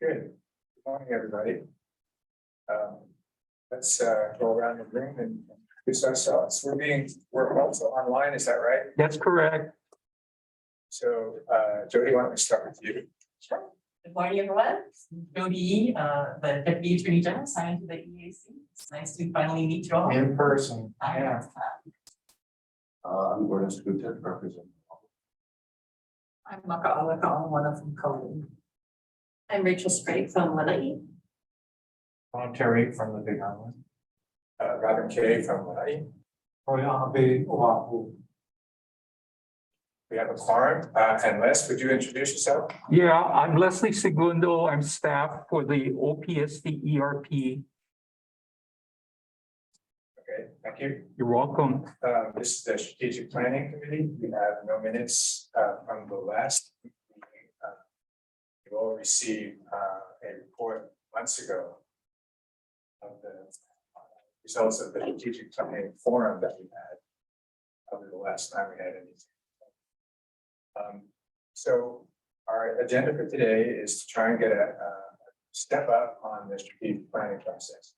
Good morning, everybody. Let's go around the room and introduce ourselves. We're also online, is that right? That's correct. So, Jody, why don't we start with you? Sure. Good morning, everyone. Jody, the Deputy Attorney General, signed to the EAC. It's nice to finally meet you all. In person. Yeah. I'm going to represent. I'm Maka one from Cody. I'm Rachel Sprague from Lanai. Terry from the Big Island. Robin Kay from Lanai. Oahu. We have a quorum. And Les, would you introduce yourself? Yeah, I'm Leslie Segundo. I'm staff for the OPSD ERP. Okay, thank you. You're welcome. This is the Strategic Planning Committee. We have no minutes from the last meeting. You all received a report months ago of the results of the Strategic Planning Forum that we had over the last time we had anything. So our agenda for today is to try and get a step up on the strategic planning process.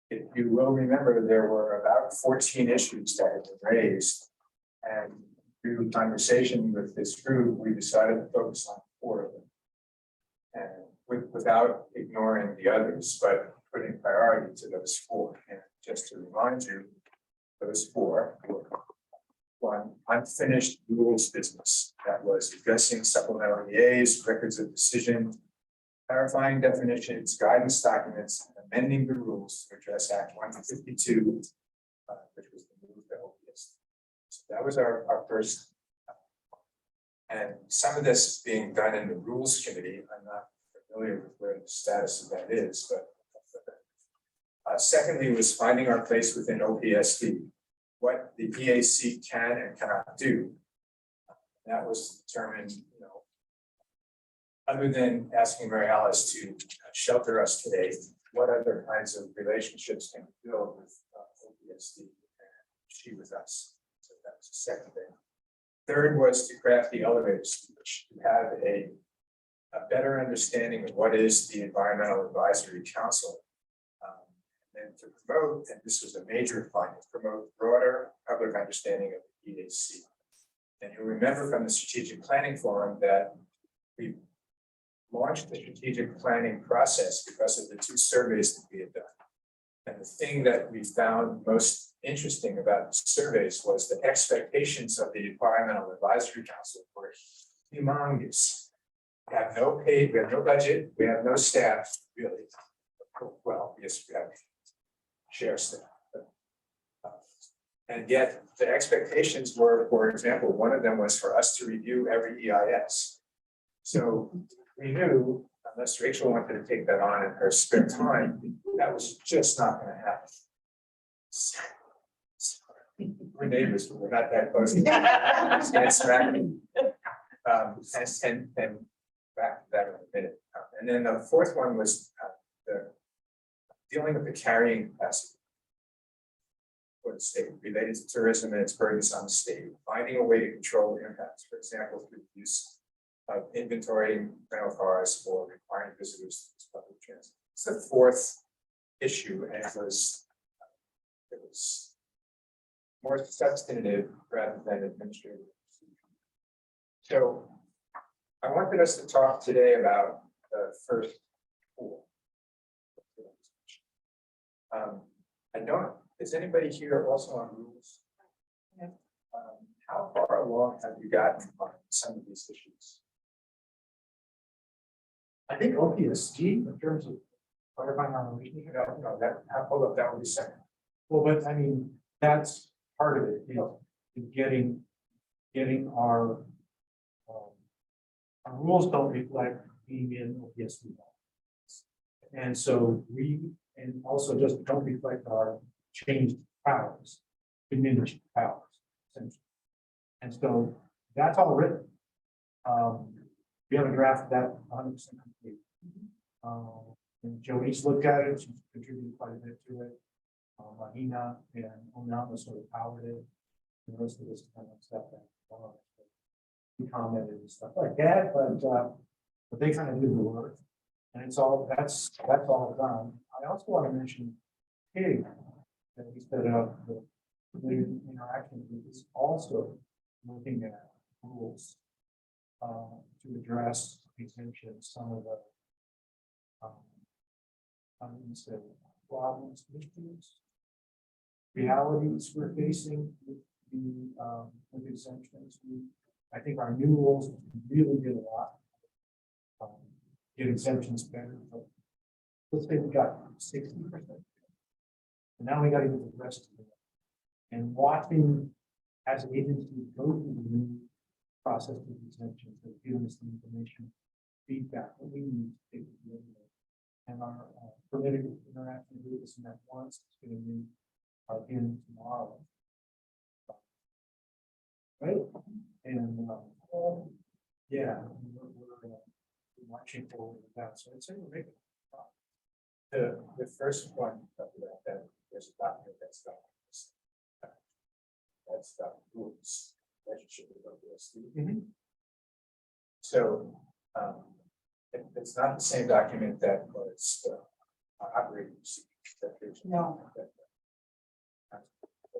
If you will remember, there were about 14 issues that had been raised, and through conversation with this group, we decided to focus on 4 of them, and without ignoring the others, but putting priority to those 4. And just to remind you, those 4 were: 1, unfinished rules business, that was addressing supplemental EAs, records of decision, clarifying definitions, guidance documents, and amending the rules to address Act 152, which was the move to OPS. So that was our first. And some of this is being done in the Rules Committee. I'm not familiar with where the status of that is, but secondly was finding our place within OPSD, what the EAC can and cannot do. That was determined, other than asking Mary Alice to shelter us today, what other kinds of relationships can we build with OPSD, and she with us. So that was the second thing. Third was to craft the elevator speech, to have a better understanding of what is the Environmental Advisory Council, and to promote, and this was a major finding, promote broader public understanding of the EAC. And you remember from the Strategic Planning Forum that we launched the strategic planning process because of the 2 surveys that we had done. And the thing that we found most interesting about the surveys was the expectations of the Environmental Advisory Council were humongous. We have no paid, we have no budget, we have no staff, really. Well, yes, we have share staff. And yet the expectations were, for example, one of them was for us to review every EIS. So we knew, unless Rachel wanted to take that on in her spare time, that was just not going to happen. We're neighbors, but we're not that close. And back to that in a minute. And then the fourth one was dealing with the carrying capacity for the state related to tourism and its burdens on the state, finding a way to control impacts, for example, through the use of inventorying rental cars or requiring visitors to use public transit. It's the fourth issue, and it was more substantive rather than administrative. So I wanted us to talk today about the first 4. Is anybody here also on rules? How far along have you gotten on some of these issues? I think OPSG in terms of clarifying our relationship. No, hold up, that would be second. Well, but I mean, that's part of it, in getting our rules don't reflect being in OPSD. And so and also just don't reflect our changed powers, diminished powers, essentially. And so that's all written. We haven't drafted that 100% complete. And Jody's looked at it, she's contributed quite a bit to it. Mahina and Onama sort of powered it. And the rest of this kind of stuff that we commented and stuff like that. But But they kind of do the work, and it's all, that's all done. I also want to mention PIG, that we set up, the community interaction group is also looking at rules to address exemptions, some of the I'm gonna say problems, issues, realities we're facing with with exemptions. I think our new rules really did a lot. Get exemptions better, but let's say we got 60%. And now we got to get the rest of it. And watching as agencies go through the new process of exemptions, they've given us the information, feedback that we need to take it away. And our permitted interaction group is met once, it's going to meet again tomorrow. Right? And yeah, we're watching forward with that. So I'd say we're making The first one, that there's a document that's got rules, relationship with OPSD. So, it's not the same document that was operating procedures. No.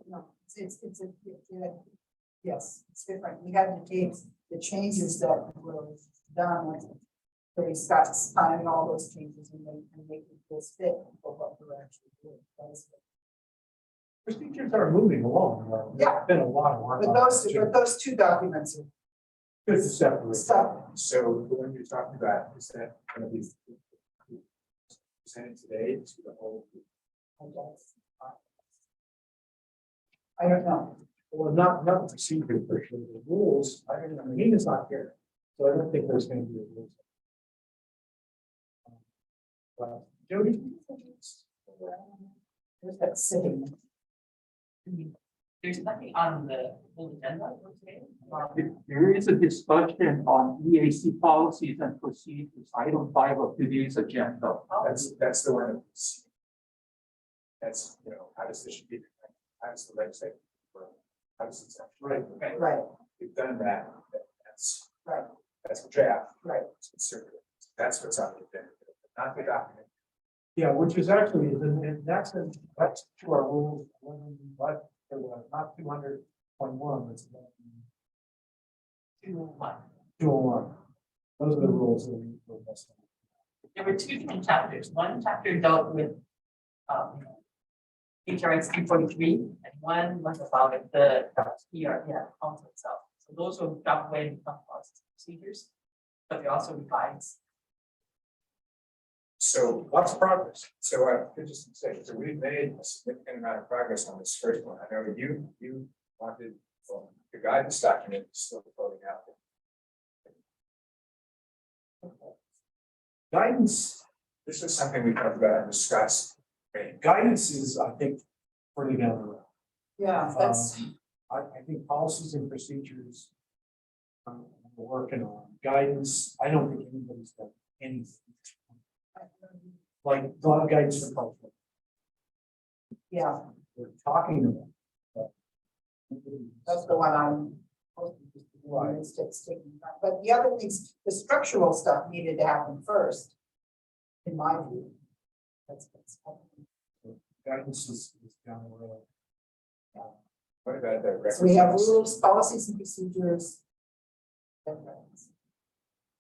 No, it's a, yes, it's different. We have to take the changes that were done. So Scott's finding all those changes and make this fit for what we're actually doing. procedures are moving along. Yeah. There's been a lot of work. But those two documents are Good to separate. stuff. So the one you're talking about, is that going to be presented today to the whole? I don't know. Well, not the procedure for sure, the rules, I don't know, Nina's not here, so I don't think there's going to be a rules. But Jody, There's that sitting. There's nothing on the full agenda for today. There is a discussion on EAC policies and procedures, item 5 of today's agenda. That's the one. That's, how does this be, how does the legislature work? How does it sound? right, Okay. Right, We've done that, right, that's a draft. right. It's conservative. That's what's on the agenda, not the document. yeah, which is actually, and that's to our rules, but not 200.1, it's 2:01. 201. Those are the rules that we were messing with. There were two different chapters. One chapter dealt with HRX 343, and one was about the council itself. So those will drop away and become policies and procedures, but they also revised. So lots of progress. So I could just say, so we've made a significant amount of progress on this first one. I know you wanted, well, the guidance document is still floating out there. Guidance, This is something we talked about and discussed. guidance is, I think, further down the road. Yeah, that's, I think policies and procedures. We're working on guidance. I don't think anybody's done anything. Like a lot of guidance for culture. yeah, We're talking about. that's the one I'm. Right. It's taking time. But the other things, the structural stuff needed to happen first. In my view. That's. Guidance is down the road. What about the? So we have rules, policies and procedures.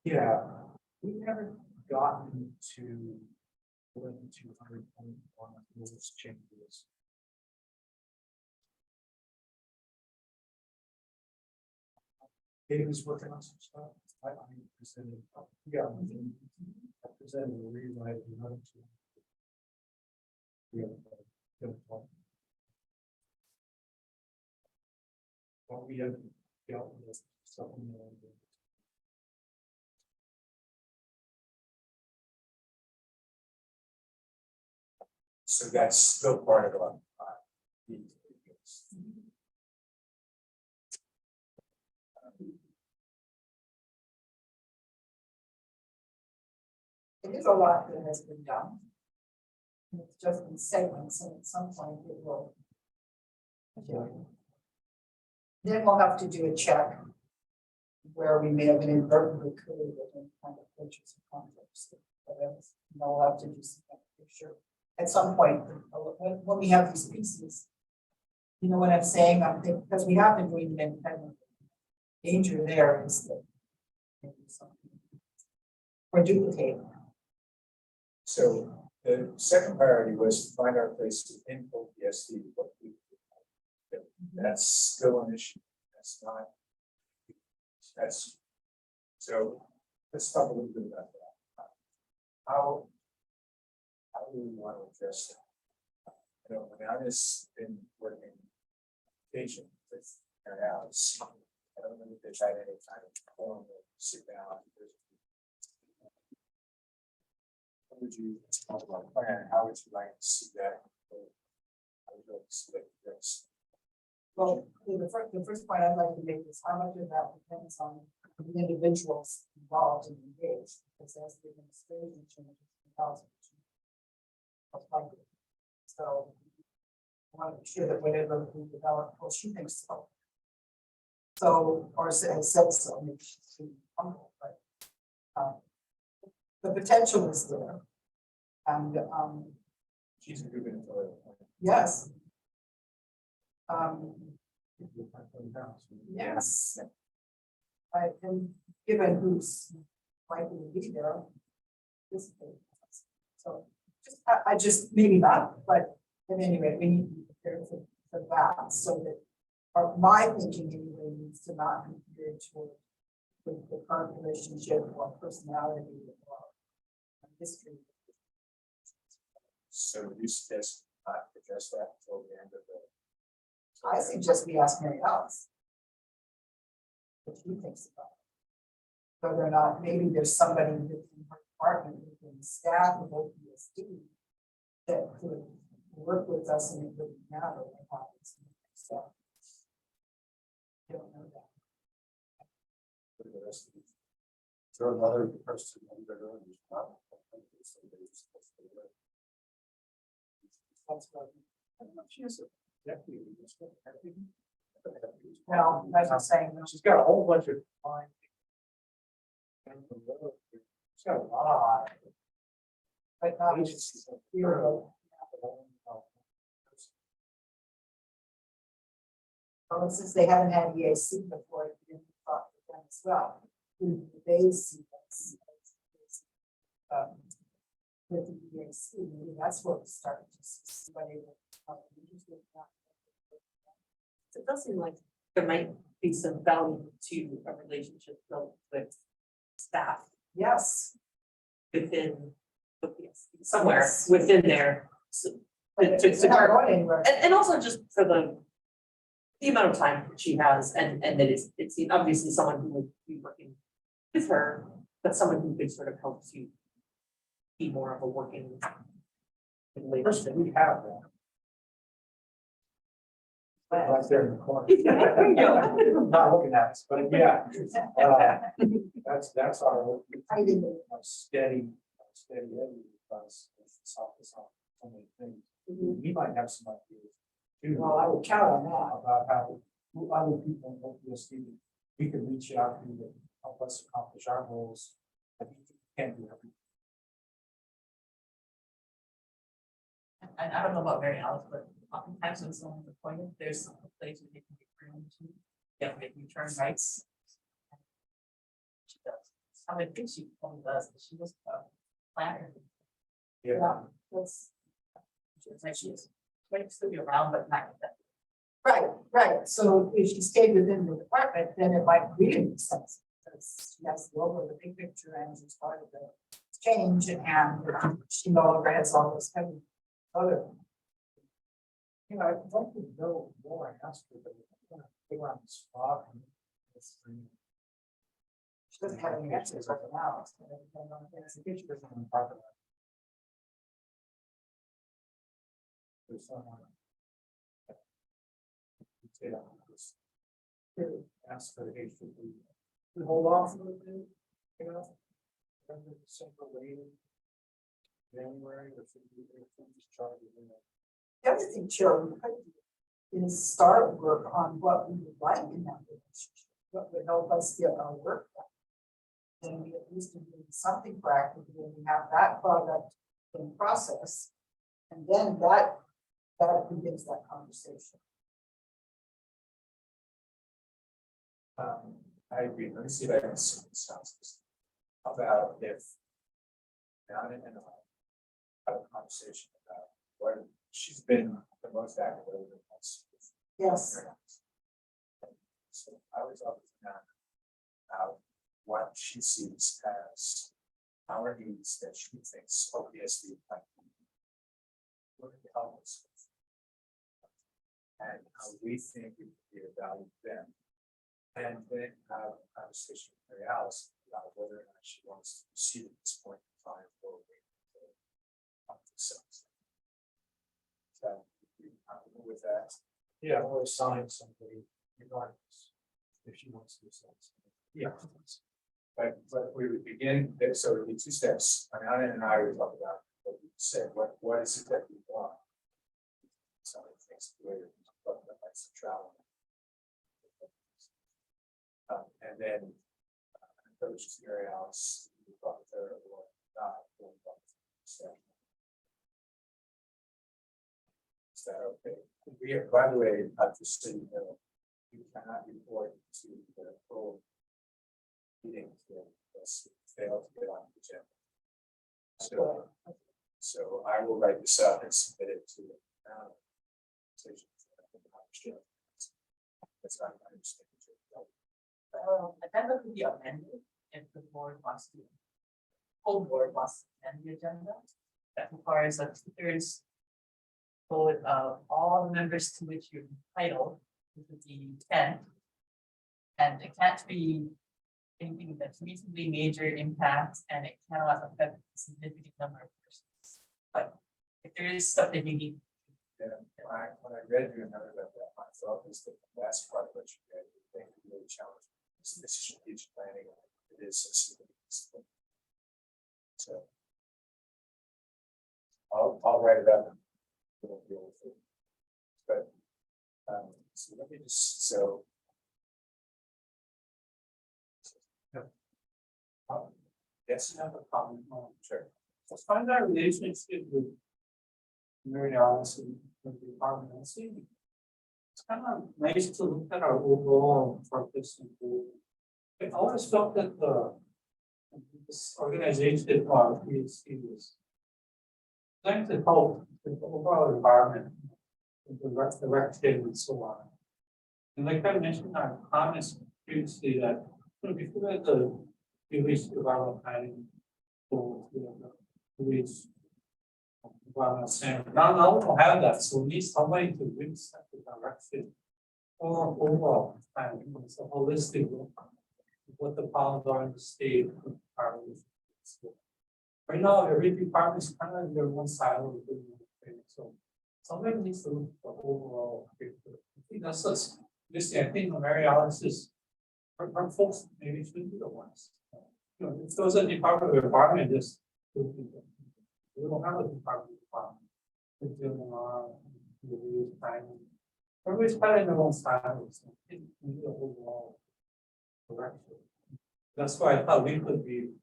Yeah, we haven't gotten to. 200.1 rules changes. David's working on some stuff. I presented, yeah, I presented a rewrite of another two. Yeah. Good point. Well, we have dealt with something. So that's still part of the. It is a lot that has been done. It's just in segments, and at some point it will. Then we'll have to do a check. where we may have inadvertently created any kind of pictures of conflicts. But we'll have to do some kind of picture at some point when we have these pieces. You know what I'm saying? I'm thinking, because we have been doing it independently. Danger there is that maybe something or duplicate. So the second priority was to find our place in OPSD. That's still an issue. That's not. That's, so let's talk a little bit about that. How do we want to address that? You know, when I was been working patient with their house, I don't know if they've had any kind of forum to sit down. How would you talk about plan? How would you like to see that? How would you like to see that addressed? Well, the first point I'd like to make is how much of that depends on the individuals involved and engaged, because as the administration changes, the policy changes. So I want to be sure that whatever we develop, well, she thinks so. So, or has said so, maybe she's being humble, but the potential is there. And She's a good influence. yes. Yes. And given who's likely to be there. So just, I just maybe not, but at any rate, we need to be prepared for that so that. Or my thinking anyway needs to not be geared toward the current relationship or personality or history. So you suggest not address that until the end of the. I suggest we ask Mary Alice what she thinks about it. Whether or not maybe there's somebody within her department, within the staff of OPSD that could work with us and it wouldn't matter what happens. So I don't know that. For the rest of the. So another person under who's not. That's what I don't know if she has a deputy. well, that's what I'm saying. She's got a whole bunch of fine. She's got a lot. But not just hero. Well, since they haven't had EAC before, it didn't talk to them as well. They see this. With the EAC, maybe that's what we started to see. It does seem like there might be some value to a relationship built with staff Yes. within, somewhere within there. So, But it's not going anywhere. and also just for the amount of time that she has and that it's obviously someone who would be working with her, but someone who could sort of help to be more of a working relationship. We have that. Right there in the corner. Not looking at us, but yeah. That's our I didn't. steady Eddie because it's off so many things. We might have some ideas too. Well, I would count on that. About how other people in OPSD, we could reach out to help us accomplish our goals. I think we can't do everything. And I don't know about Mary Alice, but oftentimes when someone's appointed, there's a place where they can get through to get return rights. She does. I would think she only does, but she was a planner. Yeah, that's She was like, she might still be around, but not that. right. So if she stayed within the department, then it might really make sense. Because she has the over the big picture and she's part of the change and she no longer has all those heavy other. You know, I'd like to know more. I asked her, but I'm gonna figure out the spot. She doesn't have any answers right now. It's a picture doesn't want to talk about it. There's someone. Yeah, just ask for the age of the. Hold off a little bit, you know. December later. January, or should we just try to do that? The other thing, Joe, is start work on what we would like in that relationship. what would help us get our work done. Then we at least do something proactive, when we have that product in process. And then that begins that conversation. I agree. Let me see if I can see this sounds. How about if Donna and I have a conversation about what she's been the most active over the past. Yes. So I was up with Donna about what she sees as our needs that she thinks OPSD might would help us with. And how we think it would be of value to them. And then have a conversation with Mary Alice about whether or not she wants to proceed at this point in time or wait until themselves. So, I'm with that. Yeah, or assign somebody regardless, if she wants to do something. Yeah. But we would begin, so it would be two steps. Anna and I would talk about what we said, what is it that we want? Some of the things later, talk about like some travel. And then approach to Mary Alice, we talk with her or not. Is that okay? We are, by the way, just so you know, you cannot report to the full meeting unless you fail to get on the agenda. So I will write this up and submit it to the that's not my understanding. Agenda could be amended if the board wants to. Whole board wants to amend the agenda. That requires a 2/3 vote of all the members to which you're entitled, which would be 10. And it can't be anything that's reasonably major impact, and it cannot affect a significant number of persons. But if there is stuff that you need. When I read you another about that, I thought was the last part of what you read, I think really challenging. This is strategic planning, it is a significant. So. I'll write it up. We'll deal with it. But, so let me just, so. Yes, I have a comment. sure. Let's find our relationship with Mary Alice and the department. It's kind of nice to look at our overall purpose and goal. I always felt that this organization, EAC, was trying to help the overall environment, the direction and so on. And like I mentioned in our comments previously, that before the release environmental planning goals, release environmental standard. Now we don't have that, so we need somebody to really set the direction or overall planning. It's a holistic look at what the problems are in the state. Right now, every department is kind of in their one silo of doing thing. So somebody needs to look at the overall picture. I think that's us. I think Mary Alice is her folks maybe should be the ones. You know, if there was a department of environment, just we don't have a department. Everybody's kind of in their own style. So I think we need a overall direction. That's why I thought we could be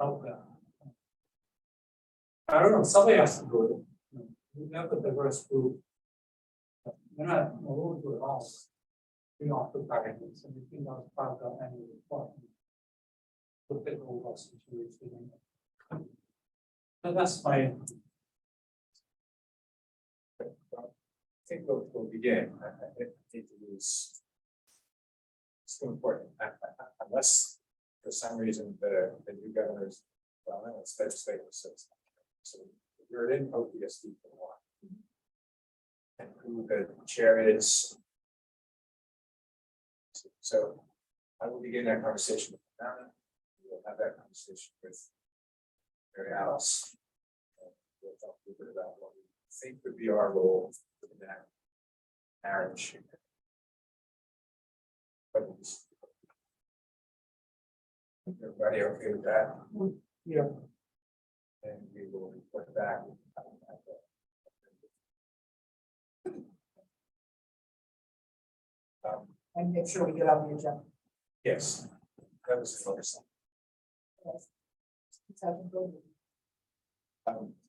help them. I don't know, somebody has to do it. We have a diverse group. We're not, we won't do it all. We don't have to guidance, and we think that was part of the annual report. Look at the overall situation. So that's my. I think we'll begin. I think it is so important, unless for some reason the new governor's, well, it's legislative, so you're in OPSD for a while. And who the chair is. So I will begin that conversation with Donna. We'll have that conversation with Mary Alice. We'll talk a little bit about what we think would be our role in that marriage. Everybody okay with that? Yeah. And we will report back. And make sure we get on the agenda. Yes. That was the oversight. Yes. It's happened over.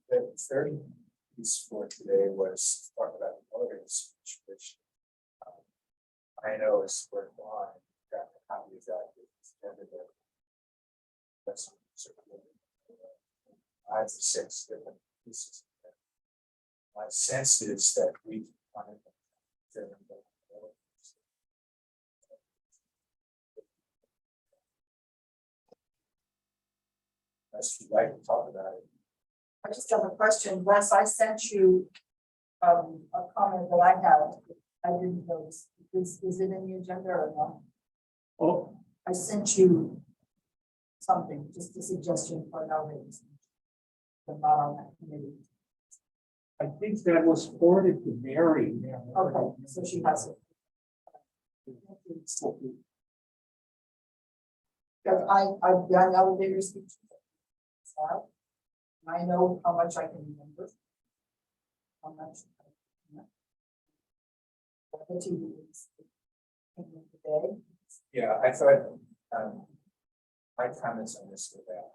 The third piece for today was talk about the orders, which I know is worthwhile. Got a copy of that. That's certainly 5 or 6 different pieces. My sense is that we wanted to. Unless you'd like to talk about it. I just have a question. Wes, I sent you a comment that I had. I didn't notice. Is it in the agenda or not? Oh, I sent you something, just a suggestion for an outing. But not on that committee. I think that was forwarded to Mary. Okay, so she has it. Because I've done elevator speeches. So, I know how much I can remember. How much. The TV is. Today. Yeah, I thought, my comments on this were that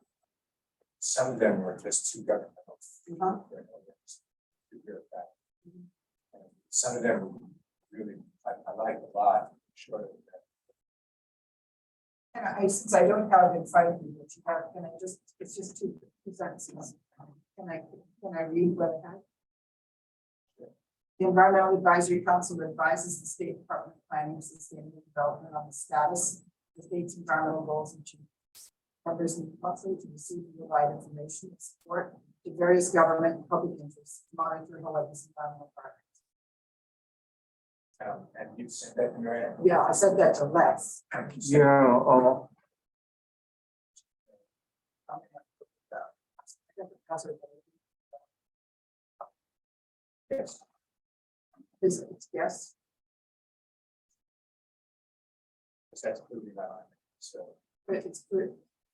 some of them were just too governmental. Uh-huh. To hear that. And some of them really, I like a lot, short of that. And since I don't have it in front of me, but you have, can I just, it's just 2 sentences. Can I read what I have? The Environmental Advisory Council advises the State Department of Planning and Sustainable Development on the status of the state's environmental goals and achievements. Members need monthly to receive and provide information and support to various government and public interests, to monitor the latest environmental progress. And you sent that to Mary Ann? Yeah, I said that to Les. Yeah, Yes. Is it, yes, That's clearly not on it, so. but it's good,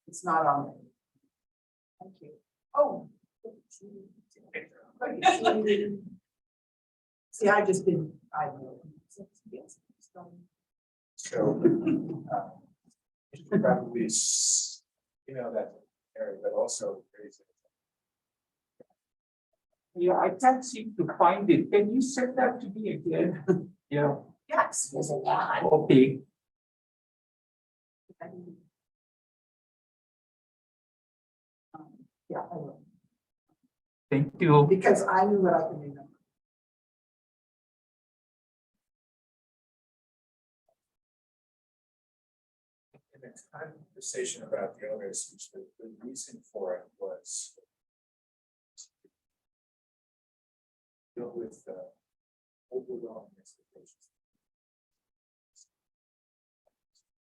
it's not on there. Thank you. Oh. See, I just didn't, I know. Yes. So, you should probably, that area, but also raise it. yeah, I can't seem to find it. Can you send that to me again? Yeah, Yes, there's a lot. okay. Yeah, I will, Thank you. because I knew what I could remember. In the conversation about the elevator speech, the reason for it was deal with overwhelming expectations.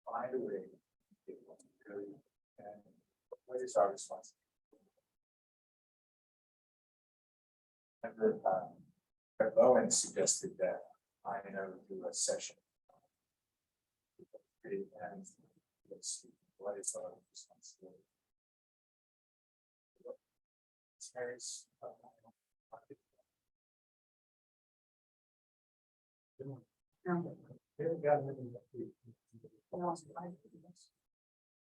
Find a way to get one really, and what is our responsibility? Remember, Bowen suggested that I do a session. And let's see, what is our responsibility? Mary's,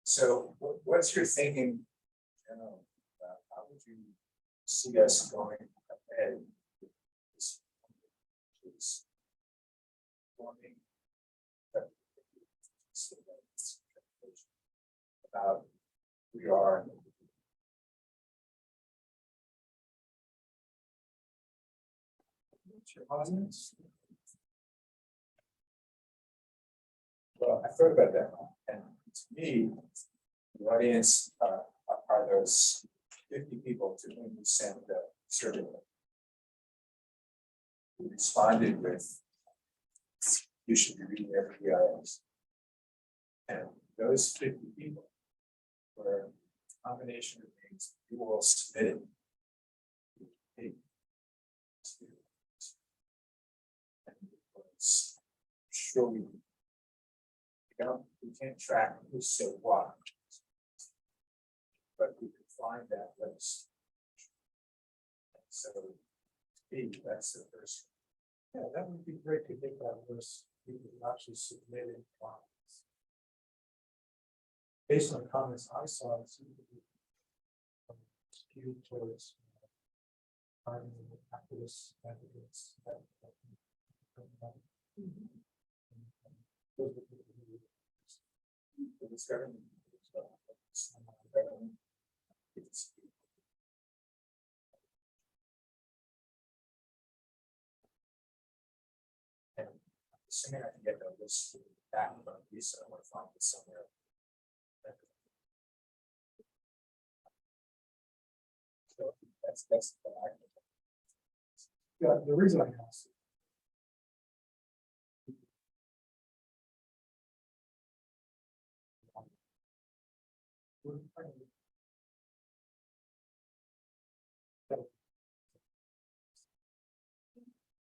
So what's your thinking, about how would you see us going ahead? With this, is forming about who we are. What's your audience? Well, I thought about that, and to me, the audience are those 50 people to whom we sent the survey. We responded with, you should be reading every EIS. And those 50 people were a combination of things you all submitted. Sure, we can't track who said what, but we can find that list. So, that's the first. Yeah, that would be great to get that list. You can actually submit it. based on comments I saw, it seemed to be skewed towards finding activists, advocates. Those were people who The discussion. And assuming I can get the list back from Lisa, I want to find it somewhere. So that's the Yeah, the reason I asked.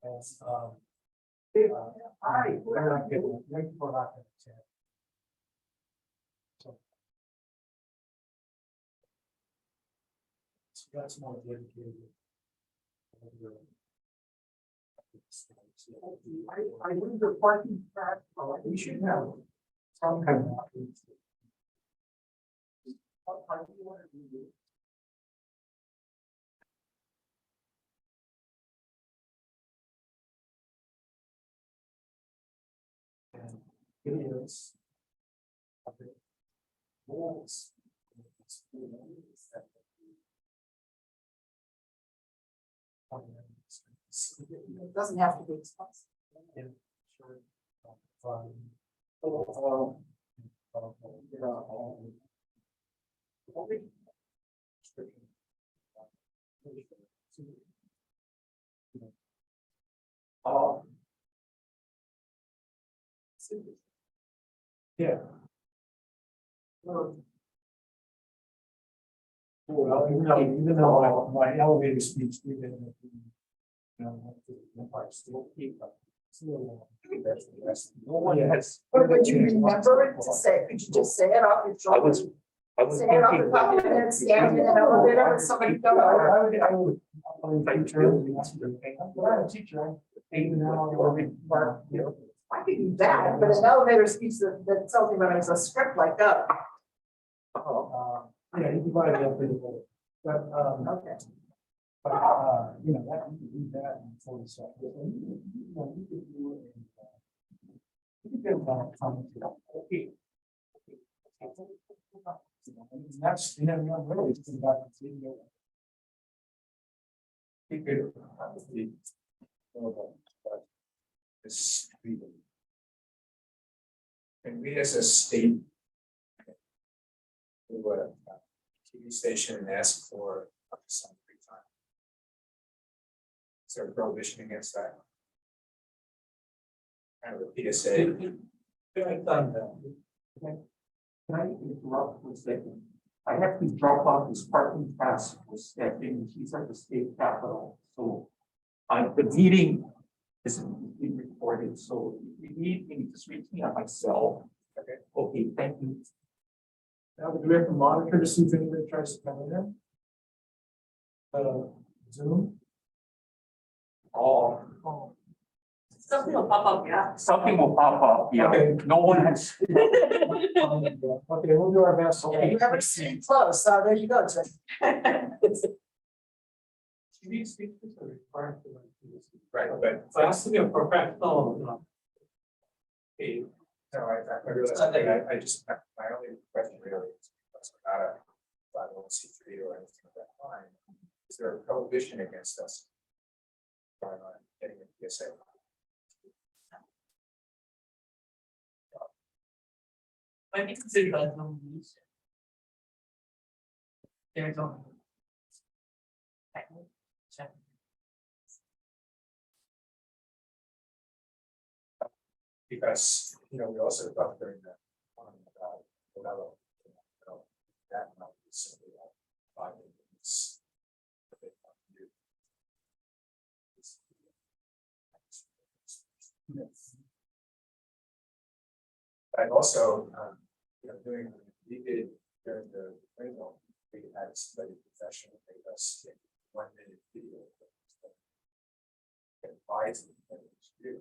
As, Hi. they're not getting, thank you for not getting a chance. So that's more dedicated. I wonder parking track, We should have some kind of. And videos. Of the walls. It doesn't have to be expensive. Yeah, sure. Fun. Yeah. Well, even though my elevator speech, even, you know, I still keep up. No one has. But would you remember it to say, could you just say it off your shoulder? I was Say it off the thinking. top of your head, stand in an elevator, and somebody come over. I would. I'm a teacher. Even now, or you know. I could do that, but an elevator speech that tells me that it's a script like that. Yeah, you divide it up pretty well. But, Okay. you know, that, you can do that in 40 seconds. You know, you could do it in, you could get a comment. Okay. And that's, you know, really, it's about the video. Keep it. This. And we as a state. Do a TV station and ask for some free time. Is there a prohibition against that? Kind of a PSA. I've done that. Can I interrupt for a second? I have to drop off this parking pass for stepping, he's at the state capitol, so. The meeting is being recorded, so if you need me, just reach me on my cell. Okay, thank you. Now, do we have to monitor to see if anybody tries to come in there? Zoom? Oh, Something will pop up, yeah. something will pop up, yeah, Okay. no one has. Okay, we'll do our best. Yeah, you never see close, so there you go, Jim. TV speakers are required to. Right, but. So it has to be a professional, you know. Okay. No, I realize, I just, my only question really is, it's not a 501c3 or anything of that kind. Is there a prohibition against us? Getting a PSA? Might be considered as no use. There's only. Check. Because, you know, we also talked during that. About, that might be simply like 5 minutes. I've also, you know, we did during the window, we had somebody professional make us a 1-minute video. And buy it and do.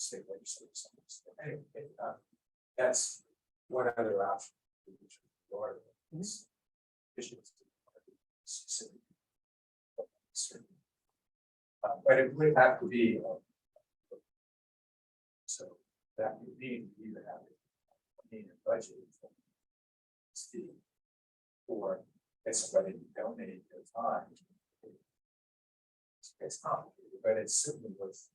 state legislators. Anyway, that's one other option. Or this issues. Specific. But it would have to be. So that would mean you either have a budget. Or get somebody to donate their time. It's complicated, but it's certainly worth.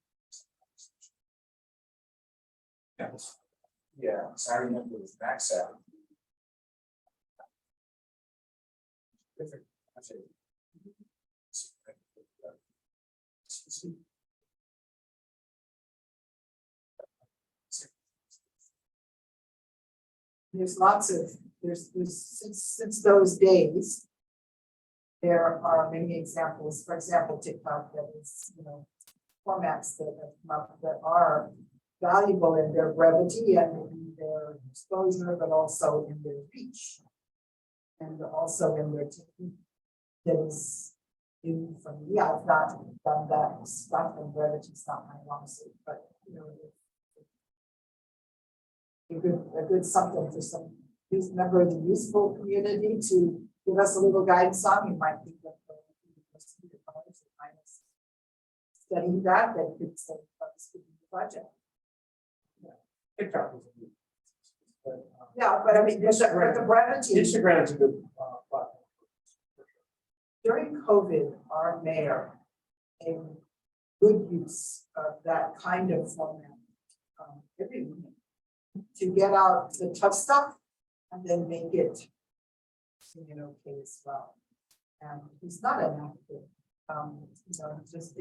Yes. Yeah, so I remember with Max out. Different. There's lots of, there's since those days. There are many examples, for example, TikTok, that is, formats that have come up that are valuable in their brevity and in their exposure, but also in their reach. And also in their technique that is new for me. I've not done that stuff, and brevity is not my long suit, but a good something for some member of the useful community to give us a little guidance on. You might think that the university or college might study that could say this could be the project. TikTok is a good. But, Yeah, but I mean, there's the brevity. Instagram is a good platform. During COVID, our mayor made good use of that kind of format every week to get out the tough stuff and then make it okay as well. And he's not an actor, just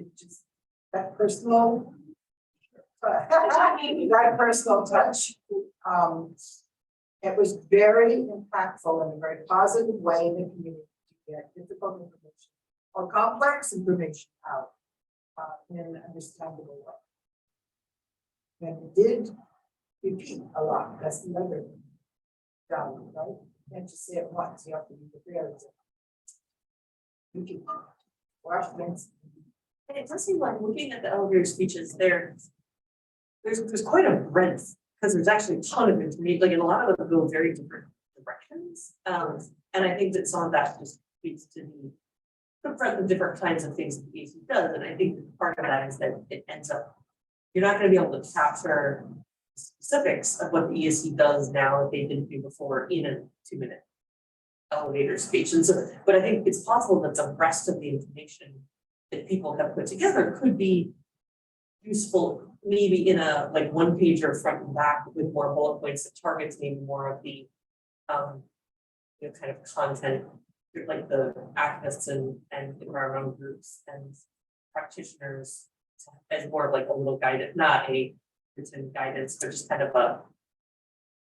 that personal, that personal touch. It was very impactful in a very positive way in the community to get difficult information or complex information out in an understandable way. And it did repeat a lot. That's the other value, right? You can't just say it once, you have to be prepared to repeat. Watch things. And it does seem like looking at the elevator speeches, there's quite a breadth, because there's actually a ton of information, like, and a lot of them go very different directions. And I think that some of that just speaks to the breadth of different kinds of things that the EAC does. And I think that part of that is that it ends up, you're not going to be able to capture specifics of what the EAC does now that they didn't do before in a 2-minute elevator speech. And so, but I think it's possible that the rest of the information that people have put together could be useful, maybe in a like 1-pager front and back with more bullet points that targets maybe more of the kind of content, like the activists and environmental groups and practitioners, as more of like a little guidance, not a written guidance, but just kind of a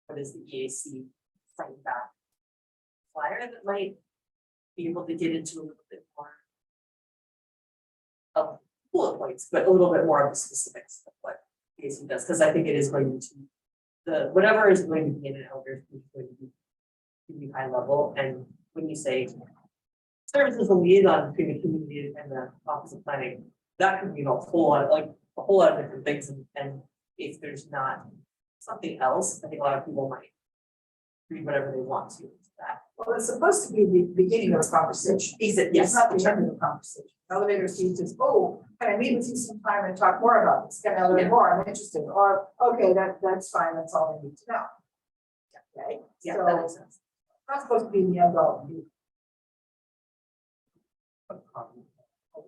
what is the EAC front and back flyer that might be able to get into a little bit more of bullet points, but a little bit more of the specifics of what EAC does, because I think it is going to whatever is going to be in an elevator speech is going to be high level. And when you say service as a liaison between the community and the office of planning, that could mean a whole lot of different things. And if there's not something else, I think a lot of people might read whatever they want to that. Well, it's supposed to be the beginning of a conversation. Is it? It's Yes. not the end of the conversation. Elevator speech is, oh, can I meet with you sometime and talk more about this? Can I learn more? I'm interested. Or, okay, that's fine. That's all I need to know. Okay. Yeah, So that makes sense. not supposed to be the end all.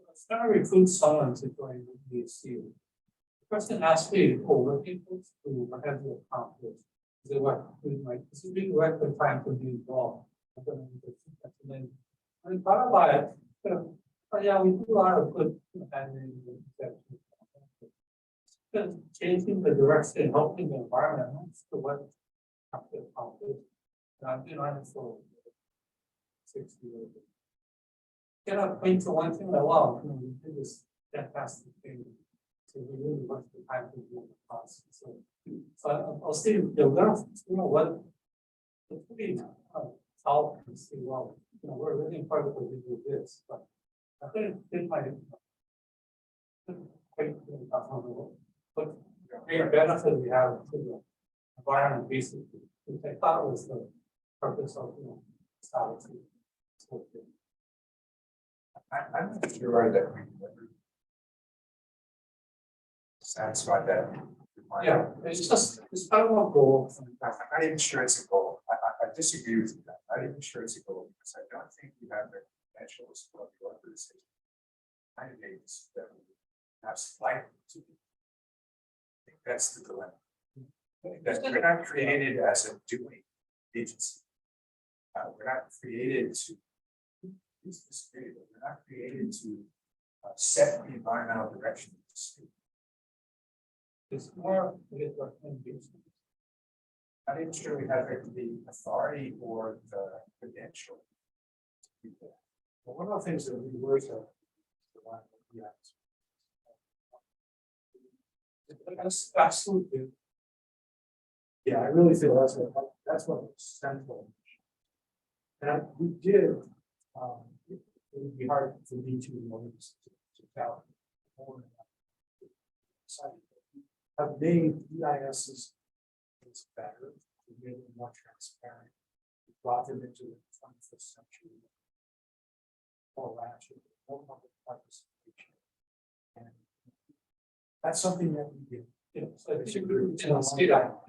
It's gonna recruit someone to join the EAC. The person asked me, what people to have to accomplish? They work with this is big work for trying to be involved. And then I thought about it, but yeah, we do a lot of good handling. Changing the direction, helping the environment, that's the work I have to accomplish. And I've been on it for 60 years. Get up into one thing that, wow, we did this fantastic thing. So we really want the time to do the process. So I'll see, they're gonna, what, it's pretty solid and see, well, we're really part of what we do this, but I couldn't get my quite, but main benefit we have to the environment, basically, which I thought was the purpose of, solid. I'm not sure that we ever satisfy that. Yeah, it's just, it's kind of a goal. I'm not even sure it's a goal. I disagree with you. I'm not even sure it's a goal because I don't think we have the credentials for the organization. Candidates that we have selected to be. I think that's the dilemma. That we're not created as a doing agency. We're not created to. We're not created to set the environmental direction of the state. It's more, it is I'm not even sure we have the authority or the credential. to do that. well, one of the things that we were to. That's absolutely. Yeah, I really feel that's what was central. And we did, it would be hard for me to tell. Have made EIS is better, we made them more transparent, we brought them into the 21st century. More rational, more public participation. And that's something that we did. So it should be speed up.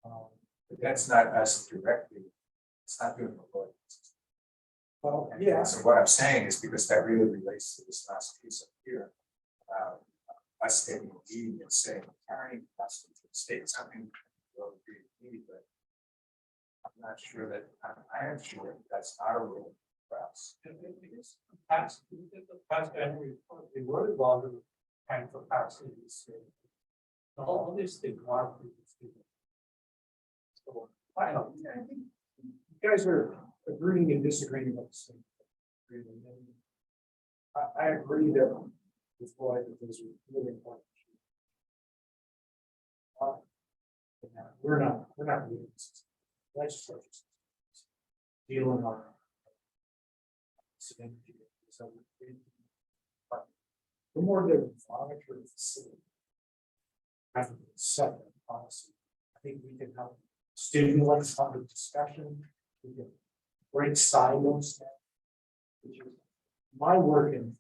But that's not us directly. It's not doing the work. Well, And yeah, so what I'm saying is because that really relates to this last piece up here. Us taking a lead and saying, carrying custody to the state, something will agree with me, but I'm not sure that, I am sure that's not a rule for us. past annual report, they were involved in kind of capacity. All these things are. So, I don't know, I think you guys are agreeing and disagreeing about the same thing. I agree that with Floyd that those are really important. We're not doing this. Legislature dealing on. So the more they monitor the facility. I think set that policy. I think we can help stimulate some of the discussion. We can break silos. Which is my work in.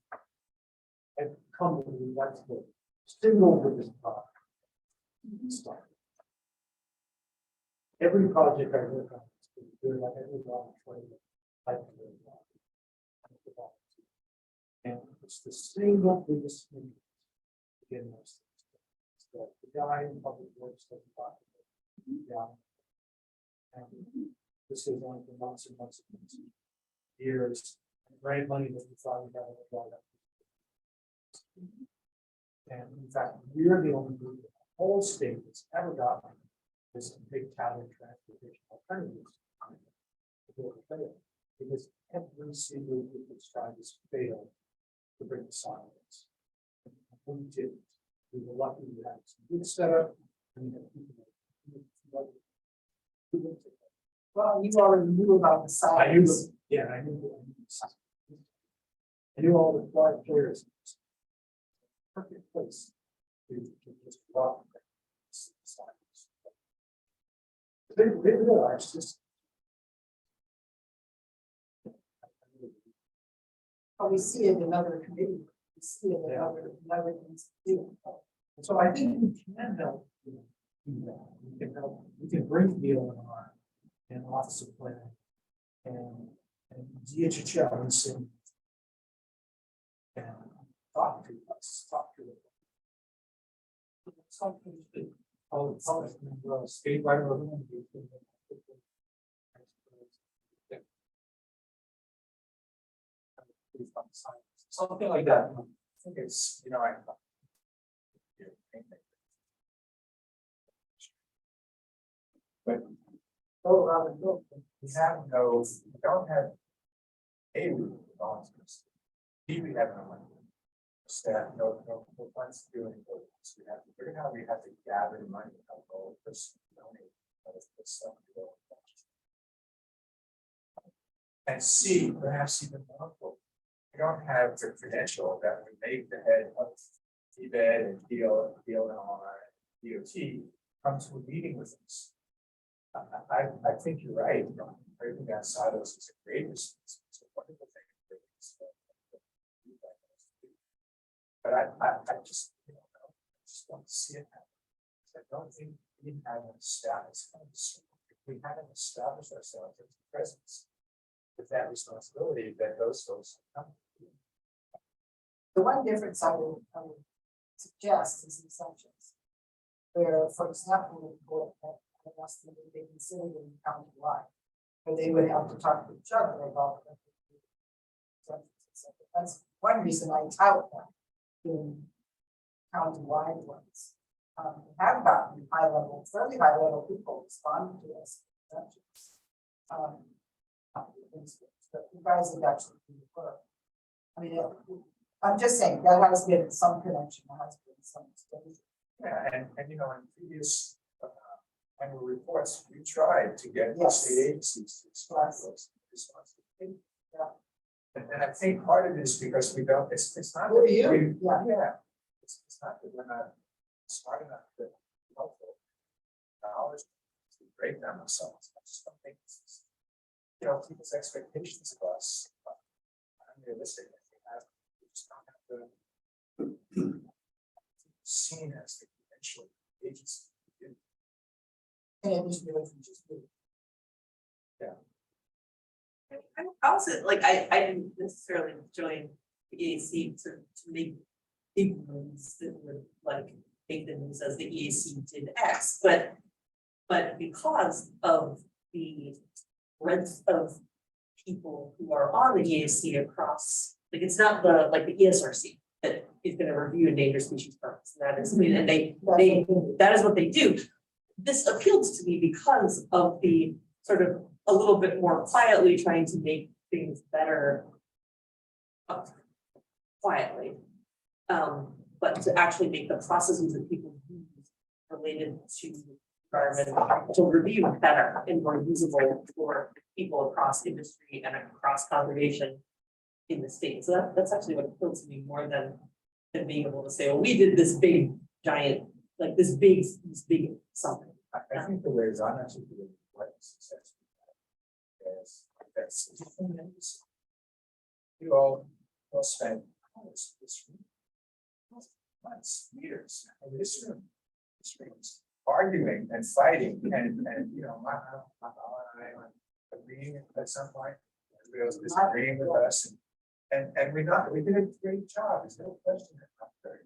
I've come to the that's the single biggest problem. Start. Every project I work on is good, like every one I can do it. And it's the single biggest thing. Again, most things. The guy in public works doesn't talk about it. Yeah. And this is only for months and months and months. Years, grant money that we thought we had a lot of. And in fact, we're the only group in the whole state that's ever gotten this big talent transportation alternatives. Because every single group that's tried this failed to bring the science. We did. We were lucky we had some good setup. And we had people. Well, you already knew about the I knew, science. yeah, I knew. I knew all the flight players. Perfect place to just walk. They realized this. But we see it in other committees, we see it in other things to do. And so I think we can help. Do that. We can help. We can bring the ONR and Office of Planning and DHHL and sing. And talk to us, talk to them. Something that all the public and state by something like that. I think it's, I. But we have no, we don't have a rule of volunteers. We have no money. Staff, no plans to do anything. So we have to figure out how we have to gather money, help all of this. And C, perhaps even more, we don't have the credential that would make the head of EBED and DLNR, DOT come to a meeting with us. I think you're right, breaking down silos is a great response. It's a wonderful thing. But I just, you know, I just don't see it happen. I don't think we have an established, we haven't established ourselves as a presence with that responsibility that those folks come. The one difference I would suggest is the assumptions. Where, for example, they considered it county-wide, but they would have to talk to each other about it. That's one reason I tout them in county-wide ones. We have gotten fairly high level people responding to us. But you guys have actually do the work. I mean, I'm just saying that has been some connection, there has been some exposure. Yeah, and you know, in previous annual reports, we tried to get the Yes. state agencies to explain those responsibilities. Yeah. And I think part of it is because we don't, it's not. Who are that you? we- Yeah. Yeah, it's not that we're not smart enough to helpful knowledge to break down ourselves. I just don't think this is, you know, people's expectations of us are unrealistic. I think we just don't have to seen as the conventional agency. And it was really from just you. I also, like, I didn't necessarily join the EAC to make big moves that would like make the news as the EAC did X, but because of the breadth of people who are on the EAC across, like, it's not the, like, the ESRC that is gonna review endangered species permits, and that is, and that is what they do. This appealed to me because of the sort of a little bit more quietly trying to make things better. Quietly. But to actually make the processes that people use related to environmental review better and more usable for people across industry and across conservation in the state. So that's actually what appealed to me more than being able to say, well, we did this big giant, like this big something. I think the way Ron actually did what success is that's tremendous. You all spent this room, months, years, in this room, arguing and fighting, and you know, my and I are agreeing at some point, everybody else disagreeing with us, and we did a great job. There's no question about that.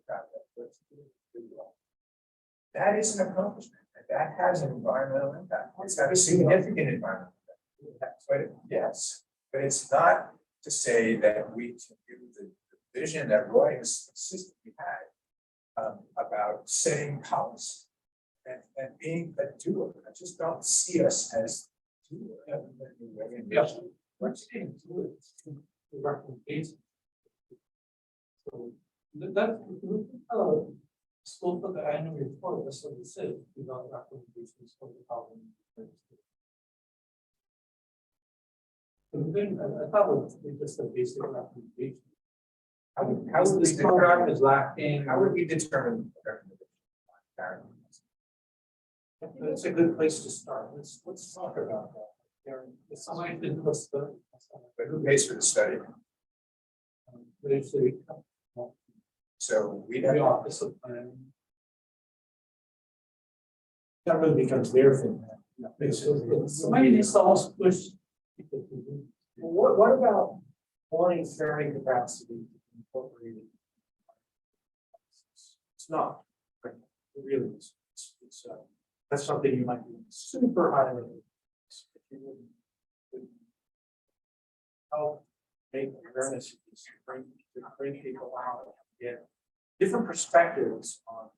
That is an accomplishment. That has an environmental impact. It's got a significant environmental impact. But yes, but it's not to say that we can do the vision that Roy has consistently had about setting policy and being a doer. I just don't see us as doer. We're saying to it, the recommendation. So that's scope of the annual report, that's what it says, without recommendations for the problem. I thought it was just a basic recommendation. How would This program is lacking. How would we determine the recommendation? It's a good place to start. Let's talk about that. If somebody didn't list the. But who pays for the study? But if they. So we The have. office of planning. That really becomes their thing. Somebody needs to also push people to do. What about wanting carrying capacity incorporated? It's not, right? It really is. It's that's something you might be super high level. If you wouldn't help make awareness, bring people out and get different perspectives on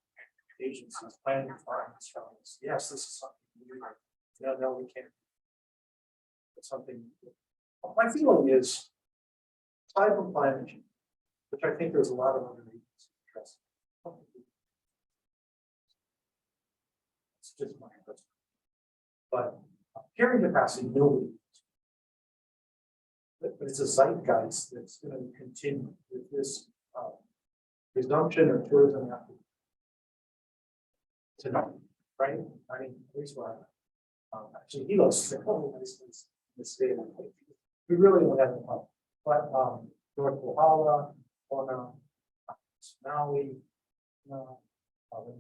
agencies, planning departments, telling us, yes, this is something we do. No, we can't. It's something. My feeling is, aside from climate change, which I think there's a lot of other reasons interested. It's just my personal. But carrying capacity, nobody. But it's a zeitgeist that's going to continue with this resumption of tourism after tonight, right? I mean, at least what, actually, he goes to the state. We really don't have the help, but, North Kohala, on, Maui, the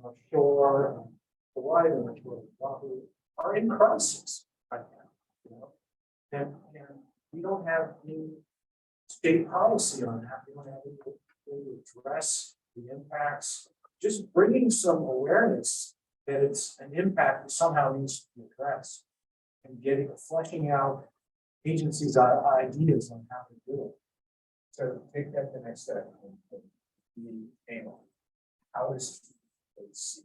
North Shore, Hawaii, the North Shore, Oahu, are in crisis right now, you know? And we don't have any state policy on that. We don't have any way to address the impacts. Just bringing some awareness that it's an impact that somehow needs to be addressed, and fleshing out agencies' ideas on how to do it. So take that the next step. The annual. How is it's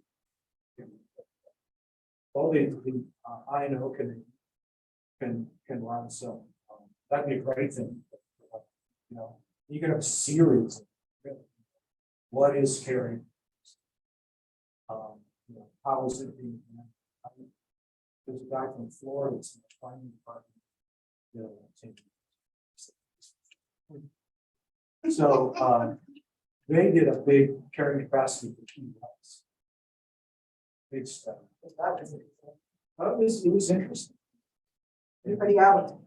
Well, the I know can run some. That'd be a great thing. You know, you can have a series. Of what is caring? You know, how is it being? There's a guy from Florida that's in the planning department. You know, so they did a big carrying capacity for 2 months. Big stuff. It was interesting. Anybody out?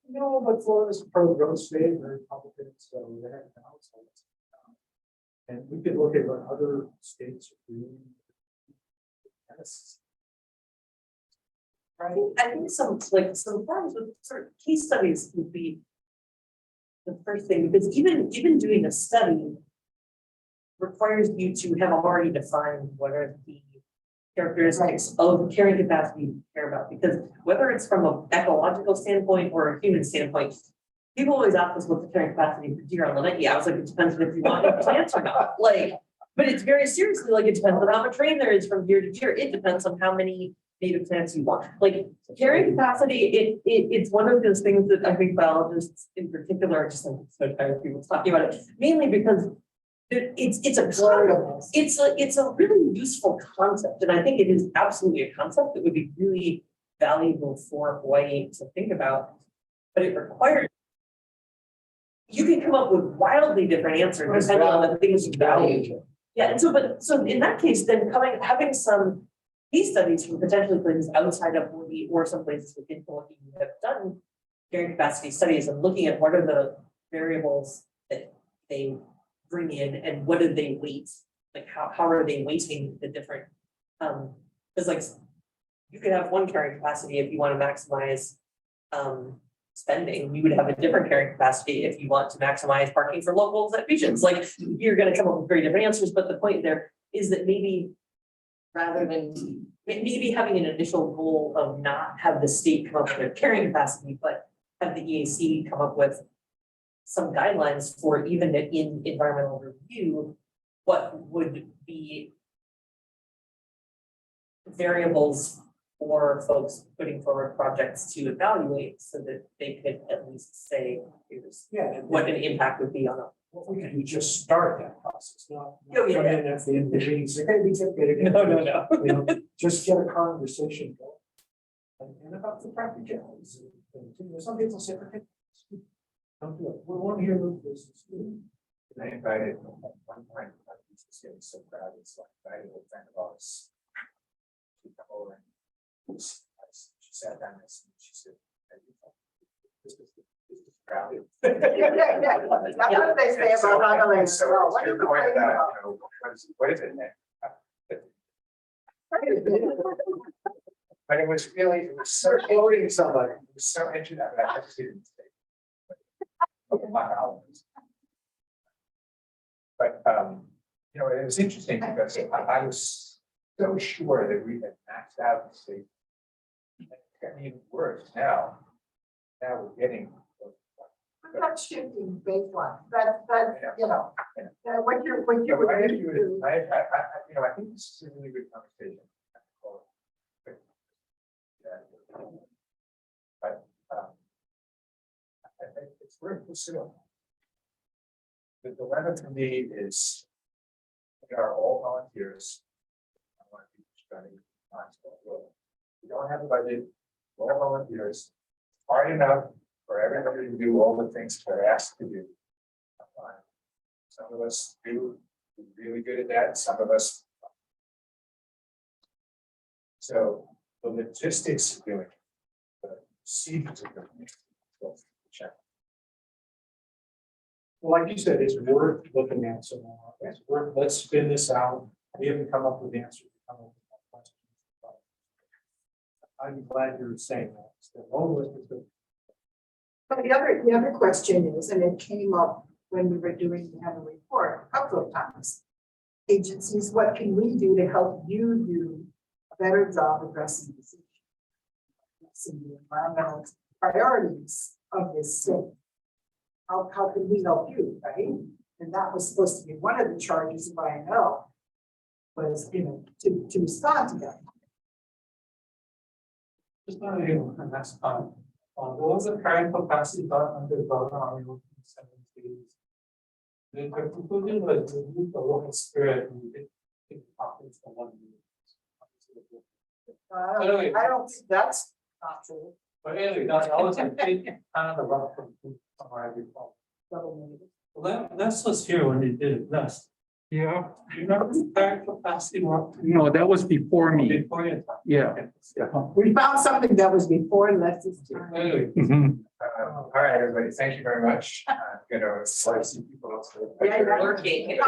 No, but Florida's a pro-growth state, very Republican, so they have balance. And we could look at what other states are doing. Yes. I think some forms of sort of case studies would be the first thing, because even doing a study requires you to have already defined what are the characteristics of carrying capacity you care about, because whether it's from an ecological standpoint or a human standpoint, people always ask us what's the carrying capacity for deer on the lake. Yeah, I was like, it depends on if you want any plants or not. Like, but it's very seriously like it depends on how much rain there is from year to year. It depends on how many native plants you want. Like carrying capacity, it's one of those things that I think biologists in particular are just like so tired of people talking about it, mainly because it's a really useful concept, and I think it is absolutely a concept that would be really valuable for Hawaii to think about. But it requires you can come up with wildly different answers depending on the things you value. Yeah, and so in that case, then having some case studies from potentially places outside of Hawaii or some places within Hawaii who have done carrying capacity studies and looking at what are the variables that they bring in and what do they weight, like how are they weighting the different because like you could have one carrying capacity if you want to maximize spending. You would have a different carrying capacity if you want to maximize parking for locals at beaches. Like you're going to come up with very different answers, but the point there is that maybe rather than maybe having an initial goal of not have the state come up with their carrying capacity, but have the EAC come up with some guidelines for even in environmental review, what would be variables for folks putting forward projects to evaluate so that they could at least say, here's what an impact would be on a. What we could do, just start that process, not Oh, yeah. come in at the end of the meeting, say, hey, we did get it. No. You know, just get a conversation going. And about the practicalities. And, you know, some people say, okay, don't do it. We want to hear this. I invited at one point, I was just getting so crowded, so I invited a friend of ours. She come over and she sat down and she said, this is crowded. That's what they say about Honolulu. So Well, what to are your you point complaining about, about? you know, what is it now? But it was so floating somebody, it was so interesting, I just didn't say. But, you know, it was interesting because I was so sure that we had maxed out the state. It's gotten even worse now. Now we're getting. We're not shifting baseline, that, you know, what you're. Yeah, I you know, I think this is a really good conversation. But, it's very pursuing. The dilemma for me is, we are all volunteers. I want to be studying. We don't have a budget, we're all volunteers, hard enough for everybody to do all the things they're asked to do. Some of us do really good at that, some of us. So the logistics of doing it, the procedures of doing it. we'll check. Well, like you said, it's worth looking at, so it's worth, let's spin this out. We haven't come up with answers. We come up with more questions. I'm glad you're saying that. It's the long list is good. But the other question is, and it came up when we were doing the annual report a couple of times. Agencies, what can we do to help you do a better job addressing this issue? Addressing the environmental priorities of this state. How can we help you, right? And that was supposed to be one of the charges of INL. Was, to respond to that. Just want to give the next time. There was a current capacity got under governor on 70s. The conclusion was to move the local spirit and take the pockets for 1 year. I don't think that's not true. But anyway, that's always I think kind of the rough from our recall. Well, let's just hear when they did it last. Yeah, Do you remember the current capacity work? no, that was before me. Before your time. Yeah. We found something that was before Leslie's time. Anyway, Mhm. All right, everybody, thank you very much. I'm gonna slide some people else. Yeah, yeah. Working.